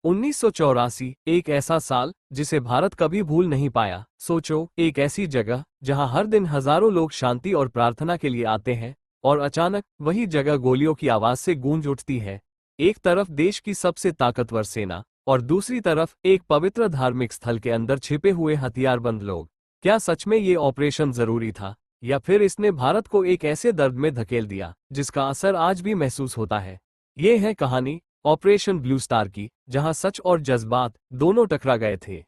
1984 एक ऐसा साल जिसे भारत कभी भूल नहीं पाया। सोचो, एक ऐसी जगह जहां हर दिन हजारों लोग शांति और प्रार्थना के लिए आते हैं, और अचानक वही जगह गोलियों की आवाज से गूंज उठती है। एक तरफ देश की सबसे ताकतवर सेना, और दूसरी तरफ एक पवित्र धार्मिक स्थल के अंदर छिपे हुए हथियारबंद लोग। क्या सच में ये ऑपरेशन जरूरी था, या फिर इसने भारत को एक ऐसे दर्द में धकेल दिया जिसका असर आज भी महसूस होता है? ये है कहानी ऑपरेशन ब्लू स्टार की, जहां सच और जज्बात दोनों टकरा गए थे।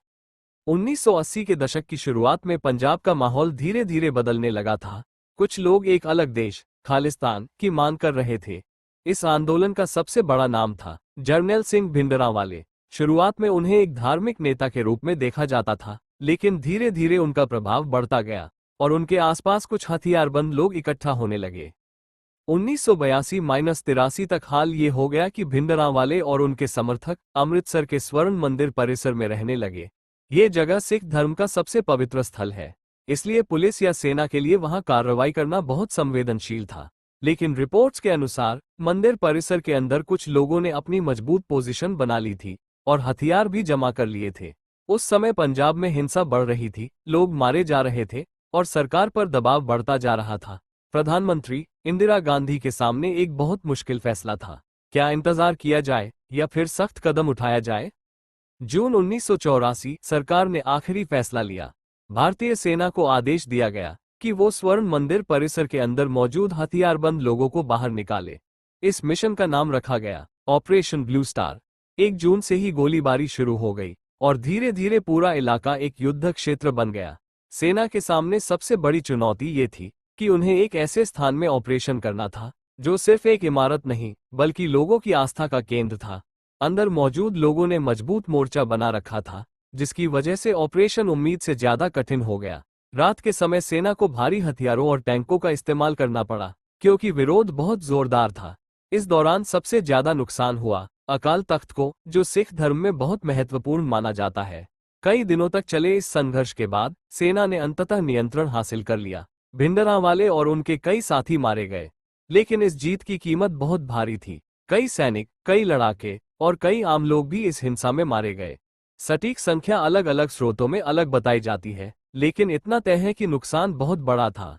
1980 के दशक की शुरुआत में पंजाब का माहौल धीरे धीरे बदलने लगा था। कुछ लोग एक अलग देश, खालिस्तान, की मांग कर रहे थे। इस आंदोलन का सबसे बड़ा नाम था जर्नैल सिंह भिंडरांवाले। शुरुआत में उन्हें एक धार्मिक नेता के रूप में देखा जाता था, लेकिन धीरे धीरे उनका प्रभाव बढ़ता गया और उनके आसपास कुछ हथियारबंद लोग इकट्ठा होने लगे। 1982-83 तक हाल ये हो गया कि भिंडरांवाले और उनके समर्थक अमृतसर के स्वर्ण मंदिर परिसर में रहने लगे। ये जगह सिख धर्म का सबसे पवित्र स्थल है, इसलिए पुलिस या सेना के लिए वहां कार्रवाई करना बहुत संवेदनशील था। लेकिन रिपोर्ट्स के अनुसार मंदिर परिसर के अंदर कुछ लोगों ने अपनी मजबूत पोजीशन बना ली थी और हथियार भी जमा कर लिए थे। उस समय पंजाब में हिंसा बढ़ रही थी, लोग मारे जा रहे थे और सरकार पर दबाव बढ़ता जा रहा था। प्रधानमंत्री इंदिरा गांधी के सामने एक बहुत मुश्किल फैसला था। क्या इंतजार किया जाए या फिर सख्त कदम उठाया जाए? जून 1984 सरकार ने आखिरी फैसला लिया। भारतीय सेना को आदेश दिया गया कि वो स्वर्ण मंदिर परिसर के अंदर मौजूद हथियारबंद लोगों को बाहर निकाले। इस मिशन का नाम रखा गया ऑपरेशन ब्लू स्टार। 1 जून से ही गोलीबारी शुरू हो गई और धीरे धीरे पूरा इलाका एक युद्ध क्षेत्र बन गया। सेना के सामने सबसे बड़ी चुनौती ये थी कि उन्हें एक ऐसे स्थान में ऑपरेशन करना था जो सिर्फ एक इमारत नहीं, बल्कि लोगों की आस्था का केंद्र था। अंदर मौजूद लोगों ने मजबूत मोर्चा बना रखा था, जिसकी वजह से ऑपरेशन उम्मीद से ज्यादा कठिन हो गया। रात के समय सेना को भारी हथियारों और टैंकों का इस्तेमाल करना पड़ा, क्योंकि विरोध बहुत जोरदार था। इस दौरान सबसे ज्यादा नुकसान हुआ अकाल तख्त को, जो सिख धर्म में बहुत महत्वपूर्ण माना जाता है। कई दिनों तक चले इस संघर्ष के बाद सेना ने अंततः नियंत्रण हासिल कर लिया। भिंडरांवाले और उनके कई साथी मारे गए, लेकिन इस जीत की कीमत बहुत भारी थी। कई सैनिक, कई लड़ाके और कई आम लोग भी इस हिंसा में मारे गए। सटीक संख्या अलग अलग स्रोतों में अलग बताई जाती है, लेकिन इतना तय है कि नुकसान बहुत बड़ा था।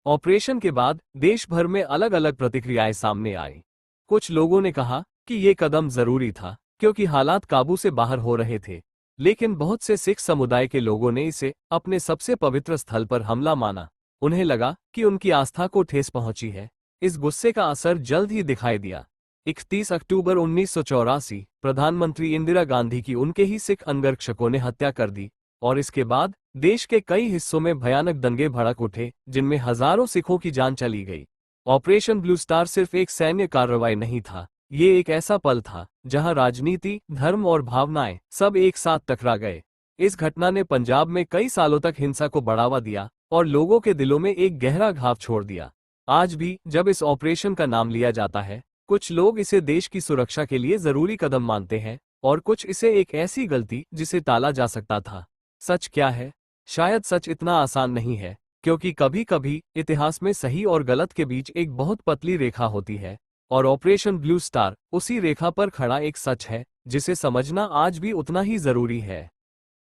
ऑपरेशन के बाद देश भर में अलग अलग प्रतिक्रियाएं सामने आई। कुछ लोगों ने कहा कि ये कदम जरूरी था, क्योंकि हालात काबू से बाहर हो रहे थे। लेकिन बहुत से सिख समुदाय के लोगों ने इसे अपने सबसे पवित्र स्थल पर हमला माना। उन्हें लगा कि उनकी आस्था को ठेस पहुंची है। इस गुस्से का असर जल्द ही दिखाई दिया। 31 अक्टूबर 1984 प्रधानमंत्री इंदिरा गांधी की उनके ही सिख अंगरक्षकों ने हत्या कर दी, और इसके बाद देश के कई हिस्सों में भयानक दंगे भड़क उठे, जिनमें हजारों सिखों की जान चली गई। ऑपरेशन ब्लू स्टार सिर्फ एक सैन्य कार्रवाई नहीं था, ये एक ऐसा पल था जहां राजनीति, धर्म और भावनाएं सब एक साथ टकरा गए। इस घटना ने पंजाब में कई सालों तक हिंसा को बढ़ावा दिया और लोगों के दिलों में एक गहरा घाव छोड़ दिया। आज भी जब इस ऑपरेशन का नाम लिया जाता है, कुछ लोग इसे देश की सुरक्षा के लिए जरूरी कदम मानते हैं, और कुछ इसे एक ऐसी गलती जिसे टाला जा सकता था। सच क्या है? शायद सच इतना आसान नहीं है, क्योंकि कभी कभी इतिहास में सही और गलत के बीच एक बहुत पतली रेखा होती है, और ऑपरेशन ब्लू स्टार उसी रेखा पर खड़ा एक सच है जिसे समझना आज भी उतना ही जरूरी है।